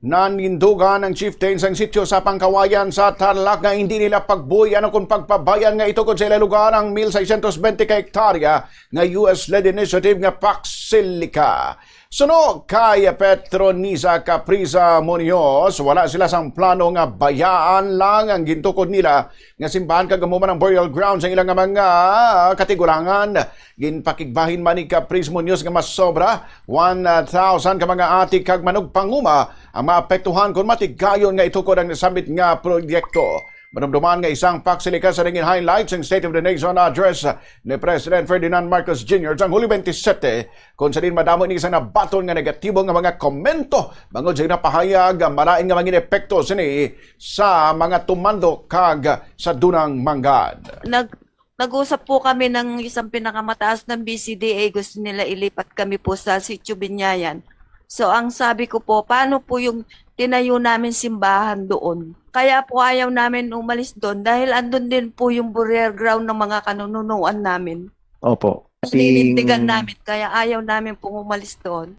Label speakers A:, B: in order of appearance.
A: Nanindugan ng chieftains ang sityo sa Pangkawayan sa Tarlac nga hindi nila pagbuyan o kung pagpabayan nga ito kung sa ila lugar ang 1,620 ka hektarya nga US-led initiative nga Pax Silica. Suno kay Petroniza Capriza Munoz, wala sila sang plano nga bayaan lang ang gintukod nila nga simbahan kagamuman ng burial grounds ang ilang nga mga katigulangan. Ginpakigbahin man ni Capriza Munoz nga mas sobra 1,000 ka mga atik kag manugpanguma ang maapektuhan kung matigayon nga itukod ang nasabit nga proyekto. Manumduman nga isang Pax Silica sa ringin highlights ng State of the Nation address ni President Ferdinand Marcos Jr. sa Hulyo 27 kung sa din madamo ni isang nabaton nga negatibo nga mga komento bangod sa napahayag marain nga mga epekto sini sa mga tumando kag sa Dunang Mangad.
B: Nag-usap po kami ng isang pinakamataas ng BCDA, gusto nila ilipat kami po sa Sitio Binyayan. So ang sabi ko po, paano po yung tinayo namin simbahan doon? Kaya po ayaw namin umalis doon dahil andun din po yung burial ground ng mga kanununuan namin.
C: Opo.
B: Ninindigan namin, kaya ayaw namin pong umalis doon.